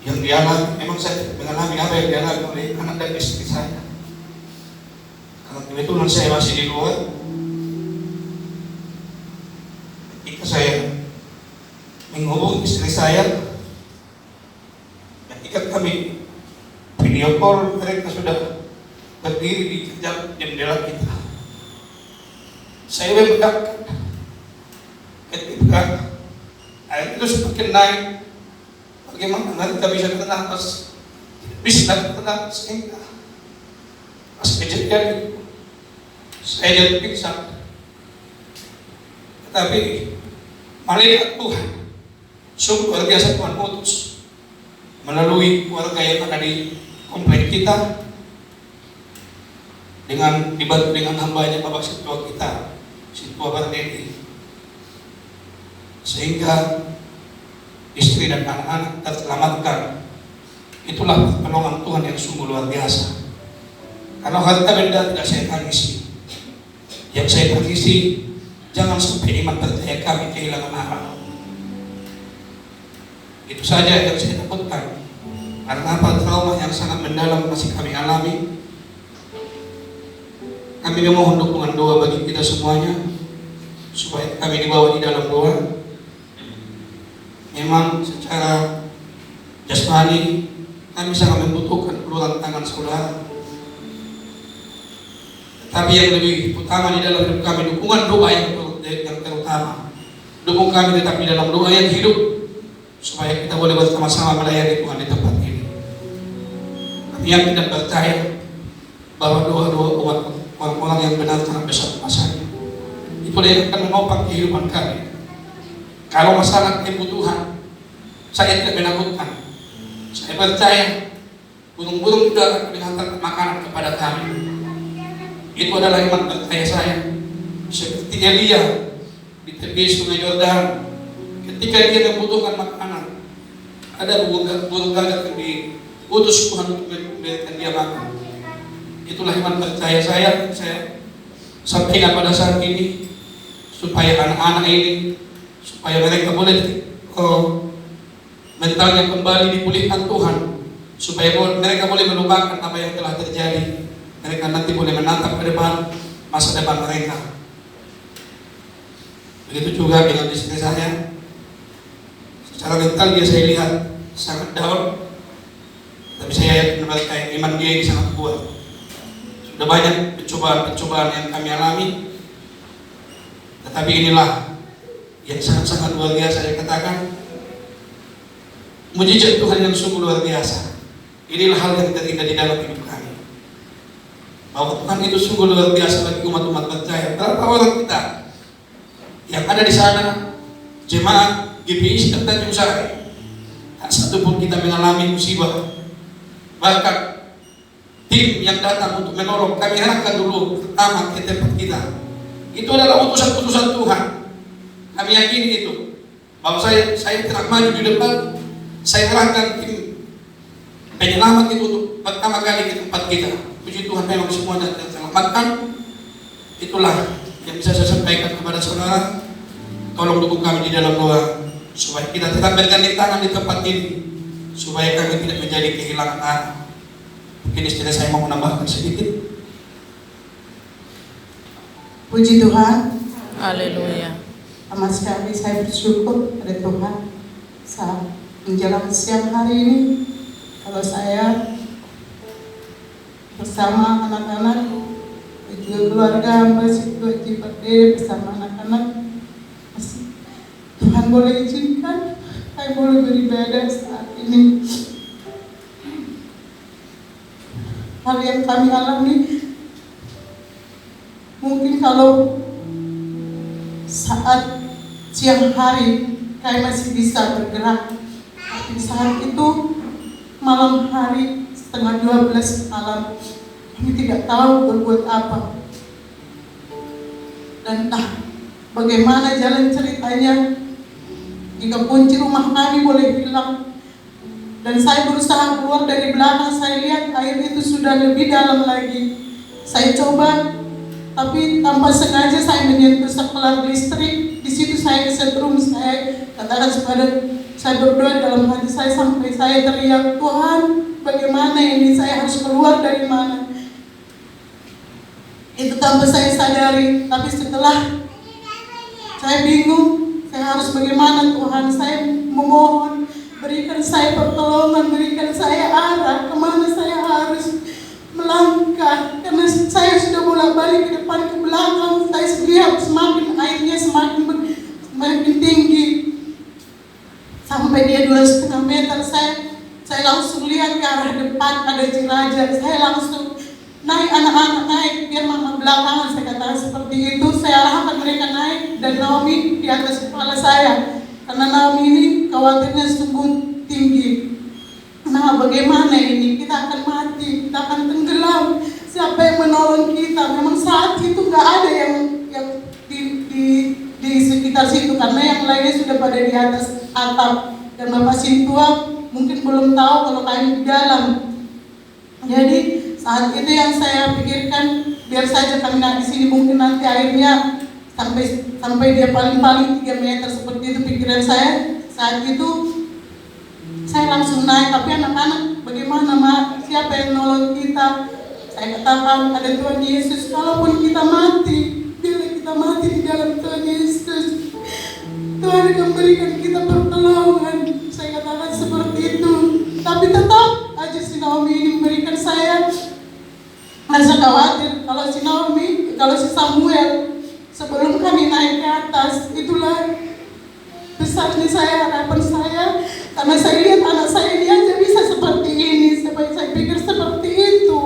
yang dialami, memang saya mengalami apa yang dialami oleh anak dan istri saya. Karena kebetulan saya masih di luar, ketika saya menghubungi istri saya, ketika kami video call, mereka sudah berdiri di jendela kita. Saya membedakan ketika air itu semakin naik, bagaimana mereka bisa bernapas, bisa bernapas, sehingga pas kejadian itu saya jatuh pingsan. Tetapi malaikat Tuhan sungguh luar biasa, Tuhan utus melalui keluarga yang ada di komplek kita, dengan dibantu dengan hambanya Bapak Situa kita, Situa Bardedi, sehingga istri dan anak-anak terselamatkan. Itulah pertolongan Tuhan yang sungguh luar biasa. Kalau harta benda tidak saya tangisi, yang saya tangisi jangan sampai iman percaya kami kehilangan arah. Itu saja yang saya takutkan. Karena apa? Trauma yang sangat mendalam masih kami alami. Kami memohon dukungan doa bagi kita semuanya, supaya kami dibawa di dalam doa. Memang secara jasmani kami sangat membutuhkan uluran tangan saudara, tapi yang lebih utama di dalam hidup kami, dukungan doa yang terutama. Dukung kami tetap di dalam doa yang hidup, supaya kita boleh bersama-sama melayani Tuhan di tempat ini. Kami yakin dan percaya bahwa doa-doa umat orang-orang yang benar sangat besar masanya. Itulah yang akan menopang kehidupan kami. Kalau masalah kebutuhan, saya tidak menakutkan. Saya percaya burung-burung juga akan menghantarkan makanan kepada kami. Itu adalah iman percaya saya. Seperti Elia di tepi Sungai Yordan, ketika dia membutuhkan makanan, ada burung gagak yang diutus Tuhan untuk memberikan dia makan. Itulah iman percaya saya sampaikan pada saat ini, supaya anak-anak ini, supaya mereka boleh mentalnya kembali dipulihkan Tuhan, supaya mereka boleh melupakan apa yang telah terjadi. Mereka nanti boleh menatap ke depan, masa depan mereka. Begitu juga dengan istri saya. Secara mental dia saya lihat sangat down, tapi saya yakin iman dia ini sangat kuat. Sudah banyak pencobaan yang kami alami, tetapi inilah yang sangat-sangat luar biasa. Saya katakan, mujizat Tuhan yang sungguh luar biasa. Inilah hal yang terindah di dalam hidup kami, bahwa Tuhan itu sungguh luar biasa bagi umat-umat percaya. Berapa orang kita yang ada di sana, jemaat GPI dan Tanjung Sari, tak satu pun kita mengalami musibah. Bahkan tim yang datang untuk menolong, kami arahkan dulu pertama ke tempat kita. Itu adalah utusan-utusan Tuhan. Kami yakini itu, bahwa saya tidak maju di depan, saya arahkan tim penyelamat itu untuk pertama kali ke tempat kita. Puji Tuhan, memang semuanya terselamatkan. Itulah yang bisa saya sampaikan kepada saudara. Tolong dukung kami di dalam doa, supaya kita tetap bergandeng tangan di tempat ini, supaya kami tidak menjadi kehilangan arah. Mungkin istilah saya mau menambahkan sedikit. Puji Tuhan. Haleluya. Amat sekali saya bersyukur pada Tuhan saat menjelang siang hari ini, kalau saya bersama anak-anak, keluarga masih Bardedi bersama anak-anak, Tuhan boleh izinkan saya boleh beribadah saat ini. Hal yang kami alami, mungkin kalau saat siang hari kami masih bisa bergerak, tapi saat itu malam hari setengah 12 malam kami tidak tahu berbuat apa, dan entah bagaimana jalan ceritanya. Jika kunci rumah kami boleh hilang, dan saya berusaha keluar dari belakang, saya lihat air itu sudah lebih dalam lagi. Saya coba, tapi tanpa sengaja saya menyentuh saklar listrik. Di situ saya kesetrum. Saya katakan saya berdoa dalam hati saya sampai saya teriak, Tuhan, bagaimana ini? Saya harus keluar dari mana? Itu tanpa saya sadari. Tapi setelah saya bingung, saya harus bagaimana Tuhan? Saya memohon, berikan saya pertolongan, berikan saya arah kemana saya harus melangkah. Karena saya sudah bolak-balik ke depan ke belakang, saya lihat semakin airnya semakin tinggi. Sampai dia 2,5 meter, saya langsung lihat ke arah depan ada jelajah. Saya langsung naik, anak-anak naik, biar mama belakangan. Saya katakan seperti itu, saya arahkan mereka naik dan Naomi di atas kepala saya. Karena Naomi ini khawatirnya sungguh tinggi. Nah, bagaimana ini? Kita akan mati, kita akan tenggelam. Siapa yang menolong kita? Memang saat itu nggak ada yang di sekitar situ, karena yang lainnya sudah pada di atas atap. Dan Bapak Sintua mungkin belum tahu kalau kami di dalam. Jadi saat itu yang saya pikirkan, biar saja kami naik di sini, mungkin nanti airnya sampai dia paling-paling 3 meter, seperti itu pikiran saya. Saat itu saya langsung naik, tapi anak-anak, bagaimana Mak? Siapa yang nolong kita? Saya katakan, ada Tuhan Yesus. Kalaupun kita mati, bila kita mati di dalam Tuhan Yesus, Tuhan akan berikan kita pertolongan. Saya katakan seperti itu. Tapi tetap aja si Naomi ini memberikan saya rasa khawatir. Kalau si Samuel, sebelum kami naik ke atas, itulah besarnya saya, harapan saya. Karena saya lihat anak saya, dia aja bisa seperti ini. Saya pikir seperti itu.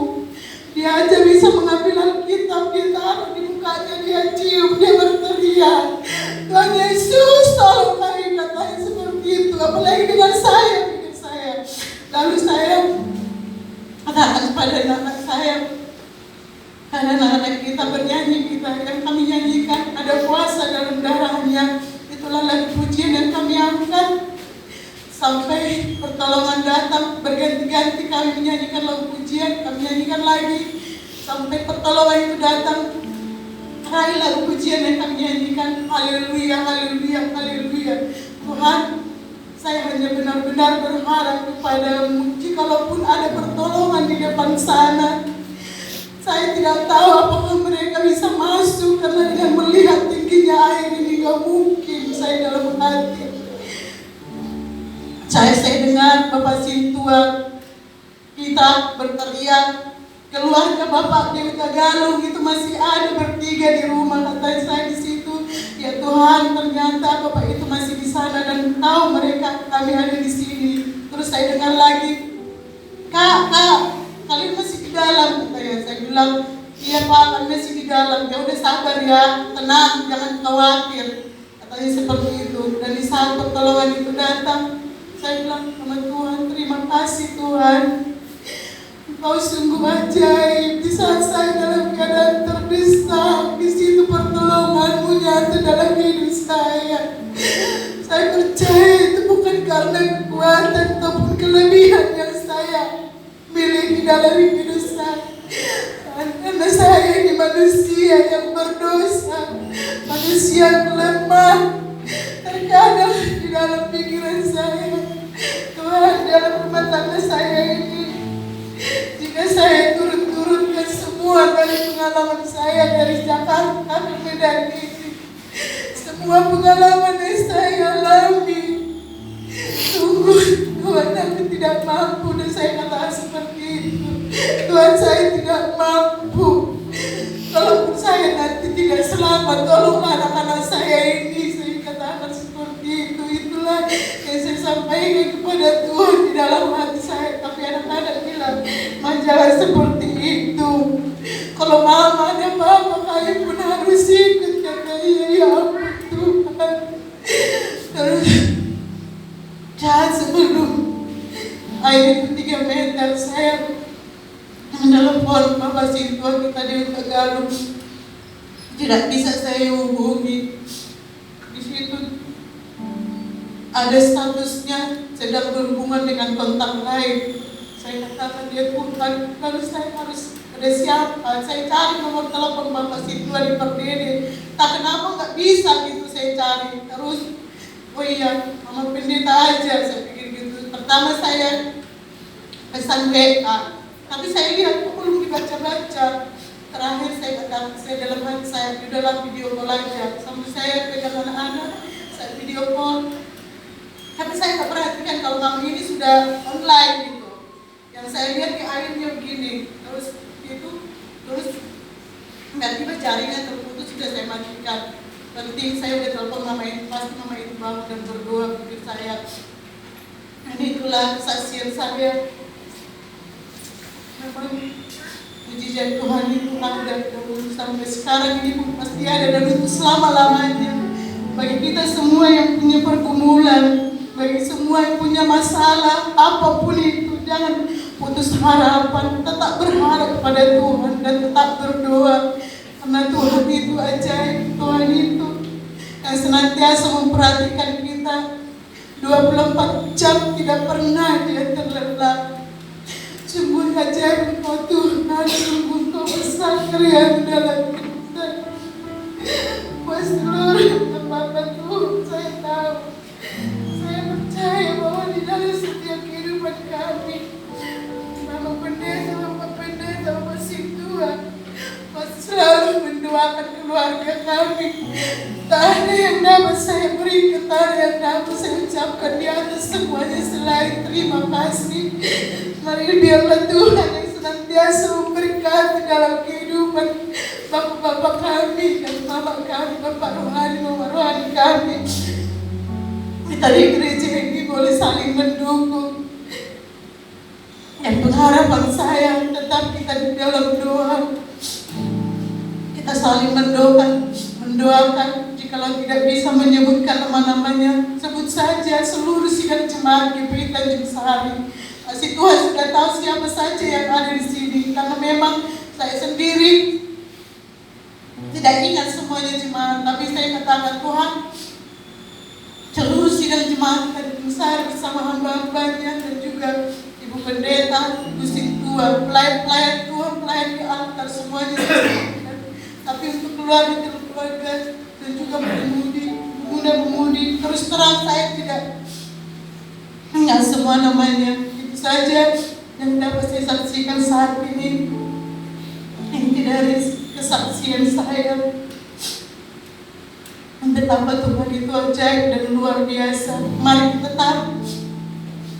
Dia aja bisa mengambil Alkitab, dia taruh di mukanya, dia cium, dia berteriak, Tuhan Yesus tolong kami, katanya seperti itu. Apalagi dengan saya, pikir saya. Lalu saya katakan kepada anak saya, karena anak-anak kita bernyanyi, yang kami nyanyikan, ada kuasa dalam darahnya. Itulah lagu pujian yang kami angkat. Sampai pertolongan datang, berganti-ganti kami menyanyikan lagu pujian, kami nyanyikan lagi. Sampai pertolongan itu datang, hari lagu pujian yang kami nyanyikan, haleluya, haleluya, haleluya. Tuhan, saya hanya benar-benar berharap kepadamu, jikalaupun ada pertolongan di depan sana, saya tidak tahu apakah mereka bisa masuk, karena dengan melihat tingginya air ini gak mungkin. Saya dalam hati, saya dengar Bapak Sintua kita berteriak, keluarga Bapak Dewi Tagalog itu masih ada bertiga di rumah. Kata saya di situ, ya Tuhan, ternyata Bapak itu masih di sana dan tahu mereka kami ada di sini. Terus saya dengar lagi, Kak, kalian masih di dalam, katanya. Saya bilang, iya Pak, kami masih di dalam. Ya udah sabar ya, tenang, jangan khawatir. Katanya seperti itu. Dan di saat pertolongan itu datang, saya bilang sama Tuhan, terima kasih Tuhan. Engkau sungguh ajaib. Di saat saya dalam keadaan terdesak, di situ pertolongan-Mu nyata dalam hidup saya. Saya percaya itu bukan karena kekuatan ataupun kelebihan yang saya miliki dalam hidup saya. Karena saya ini manusia yang berdosa, manusia yang lemah. Terkadang di dalam pikiran saya, Tuhan, dalam rumah tangga saya ini, jika saya turun-turunkan semua dari pengalaman saya dari Jakarta ke Medan ini, semua pengalaman yang saya alami, sungguh Tuhan, aku tidak mampu. Dan saya katakan seperti itu, Tuhan, saya tidak mampu. Kalaupun saya nanti tidak selamat, tolonglah anak-anak saya ini. Katakan seperti itu. Itulah yang saya sampaikan kepada Tuhan di dalam hati saya. Tapi anak-anak bilang, jangan seperti itu. Kalau mama ada apa-apa, kalian pun harus ikut. Kata ya ampun Tuhan. Terus sebelum air itu 3 meter, saya menelepon Bapak Sintua kita di Tagalog. Tidak bisa saya hubungi. Itu ada statusnya sedang berhubungan dengan kontak lain. Saya katakan, dia Tuhan, lalu saya harus udah siapa, saya cari nomor telepon Bapak Situa di Perdede, tak kenapa nggak bisa gitu saya cari. Terus, oh iya, Mama Pendeta aja, saya pikir gitu. Pertama saya pesan WA, tapi saya lihat kok belum dibaca-baca. Terakhir saya katakan, saya dalam hati saya, udahlah video call aja. Sampai saya pegang anak-anak, saya video call. Tapi saya nggak perhatikan kalau Mama ini sudah online gitu. Yang saya lihat di airnya begini, terus tiba-tiba jaringan terputus, sudah saya matikan. Penting saya udah telepon Mama itu, pasti Mama itu bangun dan berdoa pikir saya. Dan itulah kesaksian saya. Memang mujizat Tuhan itu ada dahulu sampai sekarang ini pun pasti ada, dan itu selama-lamanya. Bagi kita semua yang punya pergumulan, bagi semua yang punya masalah, apapun itu, jangan putus harapan, tetap berharap pada Tuhan dan tetap berdoa. Karena Tuhan itu ajaib, Tuhan itu yang senantiasa memperhatikan kita 24 jam, tidak pernah Dia terlelap. Sungguh ajaib Engkau Tuhan, sungguh Engkau besar karya dalam kita. Buat seluruh apa Tuhan, saya tahu, saya percaya bahwa di dalam setiap kehidupan kami, Bapak Pendeta, Bapak Pendeta, Bapak Situa masih selalu mendoakan keluarga kami. Tak ada yang dapat saya berikan, tak ada yang dapat saya ucapkan di atas semuanya selain terima kasih. Mari biarlah Tuhan yang senantiasa memberkati dalam kehidupan bapak-bapak kami dan mama kami, bapak rohani, mama rohani kami. Kita di gereja ini boleh saling mendukung. Yang pengharapan saya tetap kita di dalam doa. Kita saling mendoakan. Jikalau tidak bisa menyebutkan nama-namanya, sebut saja seluruh sidang jemaat GPI Tanjung Sari. Kasih Tuhan sudah tahu siapa saja yang ada di sini, karena memang saya sendiri tidak ingat semuanya jemaat, tapi saya katakan Tuhan, seluruh sidang jemaat Tanjung Sari bersama hamba-hambanya dan juga Ibu Pendeta, Ibu Situa, pelayan-pelayan Tuhan, pelayan di altar, semuanya. Tapi untuk keluarga dan juga pemuda-pemudi, terus terang saya tidak ingat semua namanya. Itu saja yang dapat saya saksikan saat ini. Inti dari kesaksian saya, betapa Tuhan itu ajaib dan luar biasa. Mari kita tetap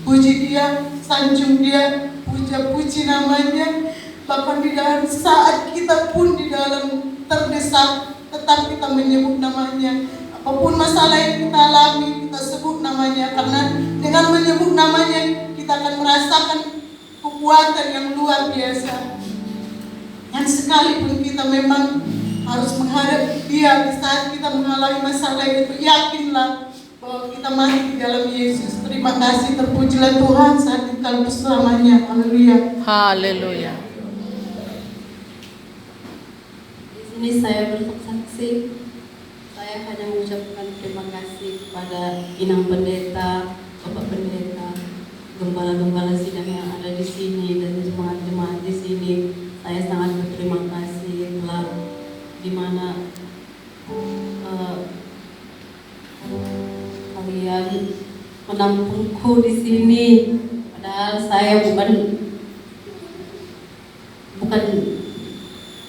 puji Dia, sanjung Dia, puja-puji namanya. Bahkan di dalam saat kita pun di dalam terdesak, tetap kita menyebut namanya. Apapun masalah yang kita alami, kita sebut namanya. Karena dengan menyebut namanya, kita akan merasakan kekuatan yang luar biasa. Yang sekalipun kita memang harus menghadap Dia di saat kita mengalami masalah itu, yakinlah bahwa kita mati di dalam Yesus. Terima kasih, terpujilah Tuhan saat kita bersamanya. Haleluya. Haleluya. Di sini saya bersaksi, saya hanya mengucapkan terima kasih kepada Inang Pendeta, Bapak Pendeta, gembala-gembala sidang yang ada di sini dan jemaat-jemaat di sini. Saya sangat berterima kasih telah di mana kalian menampungku di sini. Padahal saya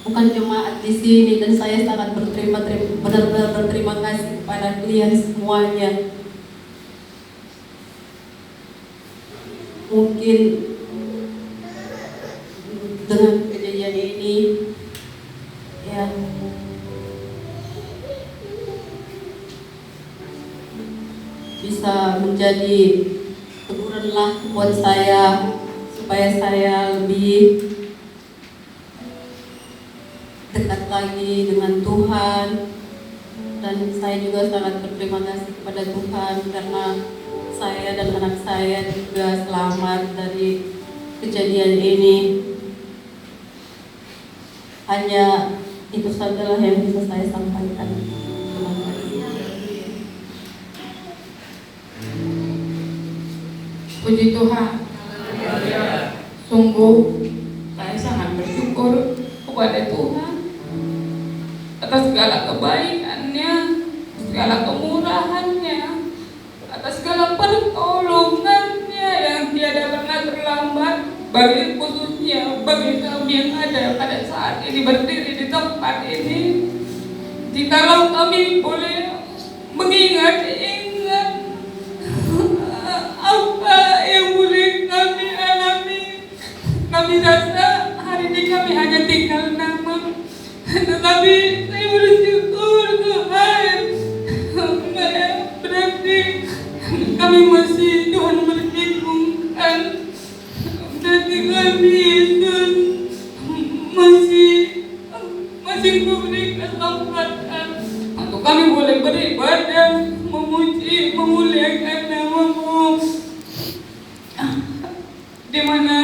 bukan jemaat di sini, dan saya sangat benar-benar berterima kasih kepada kalian semuanya. Mungkin dengan kejadian ini ya bisa menjadi teguranlah buat saya supaya saya lebih dekat lagi dengan Tuhan. Dan saya juga sangat berterima kasih kepada Tuhan karena saya dan anak saya juga selamat dari kejadian ini. Hanya itu sajalah yang bisa saya sampaikan. Terima kasih. Puji Tuhan. Sungguh saya sangat bersyukur bersyukur kepada Tuhan atas segala kebaikannya, segala kemurahannya, atas segala pertolongannya yang tiada pernah terlambat bagi khususnya bagi kami yang ada pada saat ini berdiri di tempat ini. Jikalau kami boleh mengingat-ingat apa yang boleh kami alami, kami rasa hari ini kami hanya tinggal nama, tetapi saya bersyukur Tuhan, berarti kami masih Tuhan perhitungkan, berarti kami Yesus masih memberi kesempatan untuk kami boleh beribadah, memuji, memuliakan nama-Mu, di mana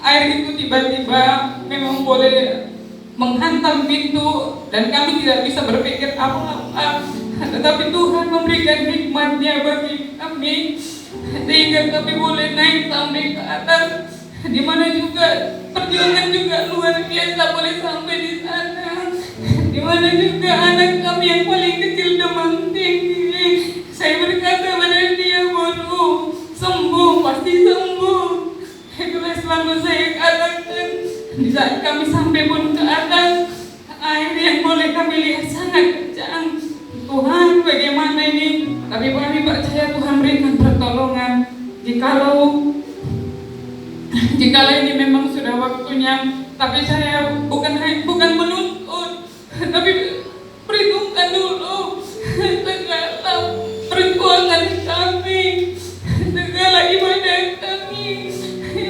air itu tiba-tiba memang boleh menghantam pintu dan kami tidak bisa berpikir apa-apa, tetapi Tuhan memberikan hikmat-Nya bagi kami sehingga kami boleh naik sampai ke atas, di mana juga perjuangan juga luar biasa boleh sampai di sana, di mana juga anak kami yang paling kecil demam tinggi. Saya berkata pada dia, baru sembuh, pasti sembuh. Itulah selalu saya katakan. Di saat kami sampai pun ke atas, air yang boleh kami lihat sangat kencang. Tuhan, bagaimana ini? Tapi kami percaya Tuhan berikan pertolongan. Jikalau ini memang sudah waktunya, tapi saya bukan menuntut, tapi perhitungkan dulu segala perjuangan kami, segala ibadah kami.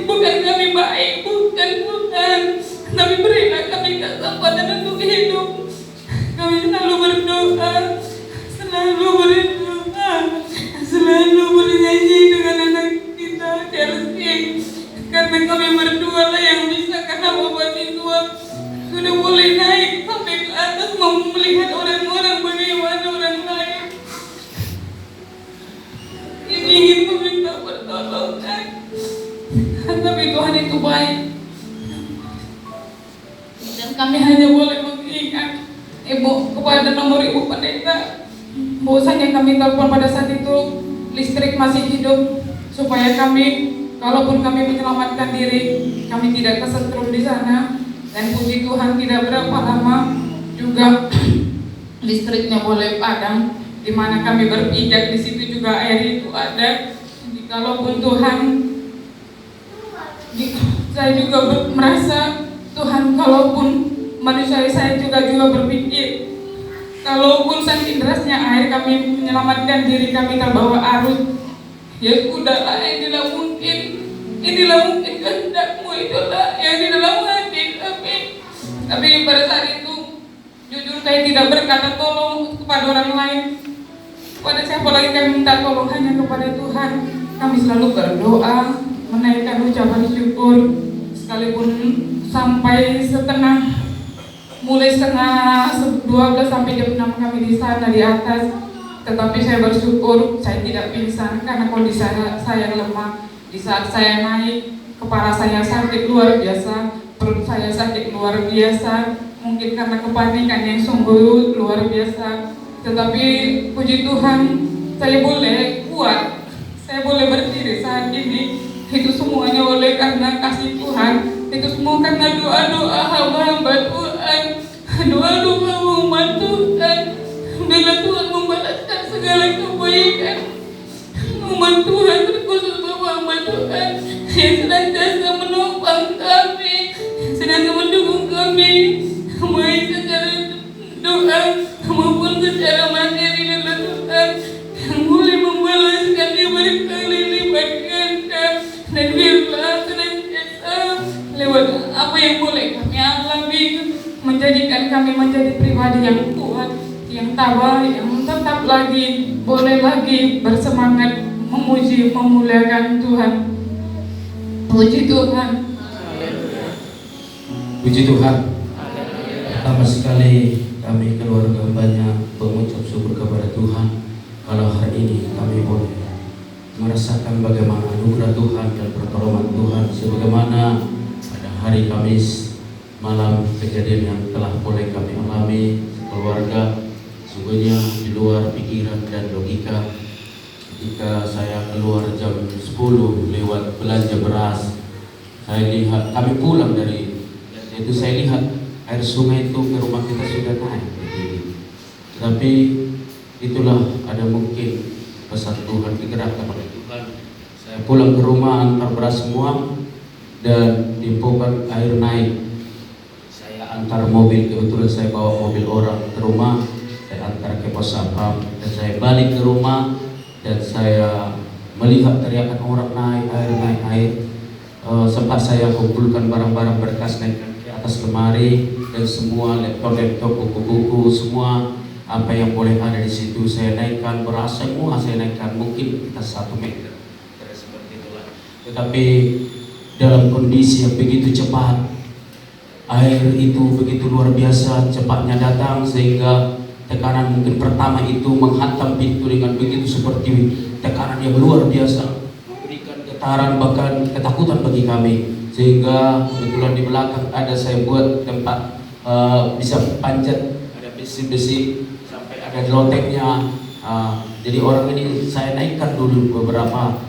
Bukan kami baik, bukan Tuhan, tapi berilah kami kesempatan untuk hidup. Kami selalu berdoa, selalu bernyanyi dengan anak kita Chelsea, karena kami berdua lah yang bisa, karena Bapak Tua sudah boleh naik sampai ke atas melihat orang-orang bagaimana orang lain yang ingin meminta pertolongan. Tapi Tuhan itu baik, dan kami hanya boleh mengingat kepada nomor Ibu Pendeta, bahwasanya kami telepon pada saat itu listrik masih hidup, supaya kami, kalaupun kami menyelamatkan diri, kami tidak kesetrum di sana. Dan puji Tuhan tidak berapa lama juga listriknya boleh padam, di mana kami berpijak di situ juga air itu ada. Kalaupun Tuhan, saya juga merasa Tuhan, kalaupun manusia saya juga berpikir, kalaupun saking derasnya air kami menyelamatkan diri, kami terbawa arus, ya udahlah, inilah mungkin kehendak-Mu, itulah yang di dalam hati kami. Tapi pada saat itu jujur saya tidak berkata tolong kepada orang lain, kepada siapa lagi kami minta tolong, hanya kepada Tuhan. Kami selalu berdoa, menaikkan ucapan syukur, sekalipun sampai mulai setengah 12 sampai jam 6 kami di sana di atas. Tetapi saya bersyukur saya tidak pingsan karena kondisi saya lemah. Di saat saya naik, kepala saya sakit luar biasa, perut saya sakit luar biasa, mungkin karena kepanikan yang sungguh luar biasa. Tetapi puji Tuhan, saya boleh kuat, saya boleh berdiri saat ini. Itu semuanya oleh karena kasih Tuhan, itu semua karena doa-doa hamba-hamba Tuhan, doa-doa umat Tuhan. Bila Tuhan membalaskan segala kebaikan umat Tuhan, terkhusus hamba Tuhan yang senantiasa menopang kami, senantiasa mendukung kami, baik secara doa maupun secara materi adalah Tuhan yang boleh membalaskan dia berkali lipat ganda. Dan biarlah senantiasa lewat apa yang boleh kami alami menjadikan kami menjadi pribadi yang kuat, yang tabah, yang tetap lagi boleh lagi bersemangat memuji, memuliakan Tuhan. Puji Tuhan. Puji Tuhan. Pertama sekali kami keluarga hambanya mengucap syukur kepada Tuhan kalau hari ini kami boleh merasakan bagaimana anugerah Tuhan dan pertolongan Tuhan, sebagaimana pada hari Kamis malam kejadian yang telah boleh kami alami keluarga sungguhnya di luar pikiran dan logika. Ketika saya keluar jam 10 lewat belanja beras, saya lihat kami pulang dari itu, saya lihat air sungai itu ke rumah kita sudah naik. Tapi itulah ada mungkin pesan Tuhan, digerakkan oleh Tuhan. Saya pulang ke rumah antar beras semua dan diinfokan air naik. Saya antar mobil, kebetulan saya bawa mobil orang ke rumah, saya antar ke pos satpam dan saya balik ke rumah dan saya melihat teriakan orang naik air. Sempat saya kumpulkan barang-barang berkas naikkan ke atas lemari dan semua laptop, buku-buku, semua apa yang boleh ada di situ saya naikkan, beras semua saya naikkan, mungkin kita 1 meter seperti itulah. Tetapi dalam kondisi yang begitu cepat, air itu begitu luar biasa cepatnya datang sehingga tekanan mungkin pertama itu menghantam pintu dengan begitu seperti tekanan yang luar biasa, memberikan getaran bahkan ketakutan bagi kami. Sehingga kebetulan di belakang ada saya buat tempat bisa panjat, ada besi-besi sampai ada loteknya. Jadi orang ini saya naikkan dulu beberapa,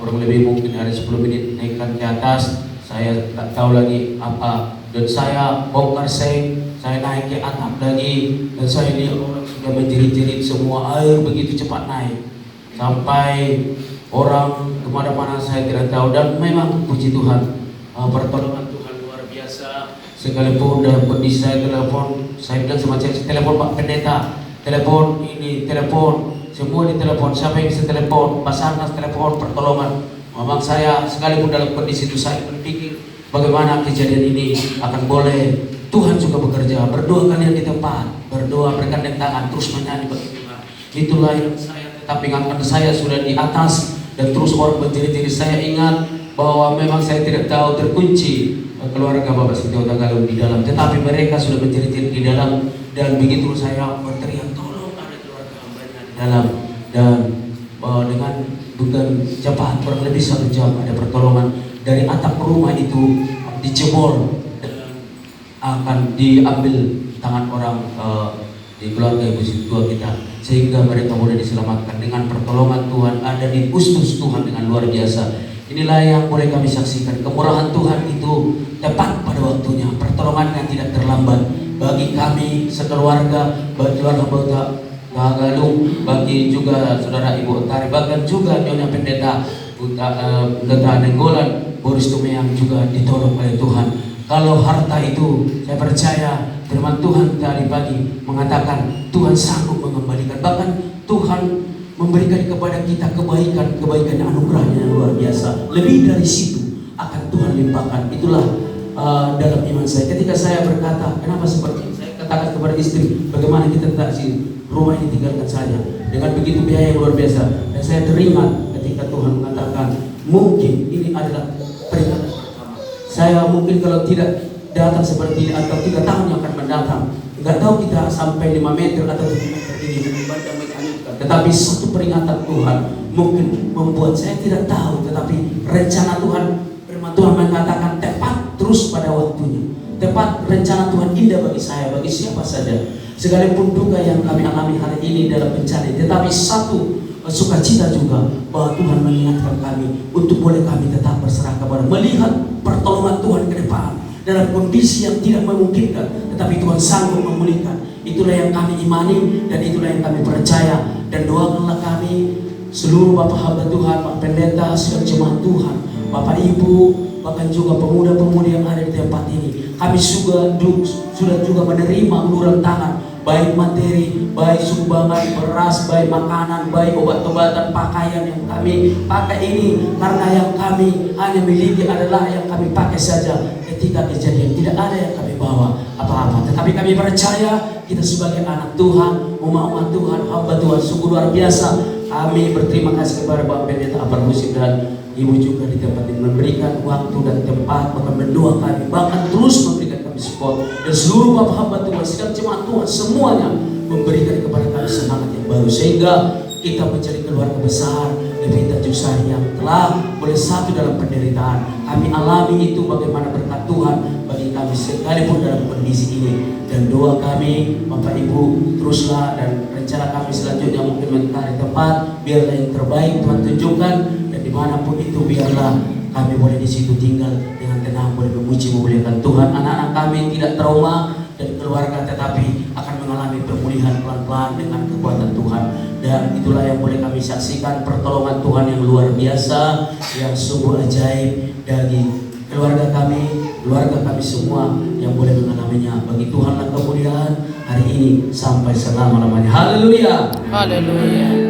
kurang lebih mungkin ada 10 menit naikkan ke atas. Saya tak tahu lagi apa, dan saya bongkar seng, saya naik ke atap lagi, dan saya lihat orang sudah menjerit-jerit semua, air begitu cepat naik sampai orang kemana-mana saya tidak tahu. Dan memang puji Tuhan, pertolongan Tuhan luar biasa. Sekalipun dalam kondisi saya telepon, saya bilang sama saya, telepon Pak Pendeta, telepon ini, telepon semua di telepon, siapa yang bisa telepon, Basarnas telepon, pertolongan. Memang saya sekalipun dalam kondisi itu saya berpikir bagaimana kejadian ini akan boleh Tuhan juga bekerja. Berdoa kalian di tempat, berdoa bergandeng tangan, terus menyanyi bagi Tuhan. Itulah yang saya tetap ingatkan. Saya sudah di atas dan terus orang menjerit-jerit. Saya ingat bahwa memang saya tidak tahu terkunci keluarga Bapak Setio Tagalog di dalam, tetapi mereka sudah menjerit-jerit di dalam, dan begitu saya berteriak tolong ada keluarga hambanya di dalam, dan dengan cepat kurang lebih 1 jam ada pertolongan dari atap rumah itu dijebol dan akan diambil tangan orang di keluarga ibu tua kita, sehingga mereka boleh diselamatkan dengan pertolongan Tuhan. Ada di Gustus Tuhan dengan luar biasa. Inilah yang boleh kami saksikan, kemurahan Tuhan itu tepat pada waktunya, pertolongan yang tidak terlambat bagi kami sekeluarga, bagi keluarga Bapak Tagalog, bagi juga saudara Ibu Otari, bahkan juga Nyonya Pendeta Pendeta Nenggolan, Boris Tumeyang juga ditolong oleh Tuhan. Kalau harta itu, saya percaya firman Tuhan tadi pagi mengatakan Tuhan sanggup mengembalikan, bahkan Tuhan memberikan kepada kita kebaikan anugerahnya yang luar biasa. Lebih dari situ akan Tuhan limpahkan. Itulah dalam iman saya. Ketika saya berkata, kenapa seperti ini? Saya katakan kepada istri, bagaimana kita tak sih rumah ini tinggalkan saja dengan begitu biaya yang luar biasa. Dan saya teringat ketika Tuhan mengatakan, mungkin ini adalah peringatan pertama. Saya mungkin kalau tidak datang seperti ini atau 3 tahun yang akan mendatang, nggak tahu kita sampai 5 meter atau 7 meter ini daripada menghanyutkan. Tetapi satu peringatan Tuhan mungkin membuat saya tidak tahu, tetapi rencana Tuhan, firman Tuhan mengatakan tepat terus pada waktunya. Tepat rencana Tuhan indah bagi saya, bagi siapa saja. Sekalipun duka yang kami alami hari ini dalam bencana, tetapi satu sukacita juga bahwa Tuhan mengingatkan kami untuk boleh kami tetap berserah kepada, melihat pertolongan Tuhan ke depan dalam kondisi yang tidak memungkinkan, tetapi Tuhan sanggup memulihkan. Itulah yang kami imani dan itulah yang kami percaya. Dan doakanlah kami seluruh Bapak hamba Tuhan, Pak Pendeta, segala jemaat Tuhan, Bapak Ibu, bahkan juga pemuda-pemudi yang ada di tempat ini. Kami sudah juga menerima uluran tangan, baik materi, baik sumbangan beras, baik makanan, baik obat-obatan, pakaian yang kami pakai ini, karena yang kami hanya miliki adalah yang kami pakai saja. Ketika kejadian tidak ada yang kami bawa apa-apa, tetapi kami percaya kita sebagai anak Tuhan, umat Tuhan, hamba Tuhan, sungguh luar biasa. Kami berterima kasih kepada Bapak Pendeta Apar Husim dan Ibu juga di tempat ini memberikan waktu dan tempat, bahkan berdoa kami, bahkan terus memberikan kami support, dan seluruh Bapak hamba Tuhan, segala jemaat Tuhan semuanya memberikan kepada kami semangat yang baru, sehingga kita menjadi keluarga besar Levita Jusari yang telah boleh satu dalam penderitaan. Kami alami itu bagaimana berkat Tuhan bagi kami sekalipun dalam kondisi ini. Dan doa kami Bapak Ibu teruslah, dan rencana kami selanjutnya mungkin mencari tempat, biarlah yang terbaik Tuhan tunjukkan, dan dimanapun itu biarlah kami boleh di situ tinggal dengan tenang, boleh memuji memuliakan Tuhan. Anak-anak kami tidak trauma dan keluarga, tetapi akan mengalami pemulihan pelan-pelan dengan kekuatan Tuhan. Dan itulah yang boleh kami saksikan, pertolongan Tuhan yang luar biasa, yang sungguh ajaib bagi keluarga kami semua yang boleh mengalaminya. Bagi Tuhanlah kemuliaan hari ini sampai selama-lamanya. Haleluya. Haleluya.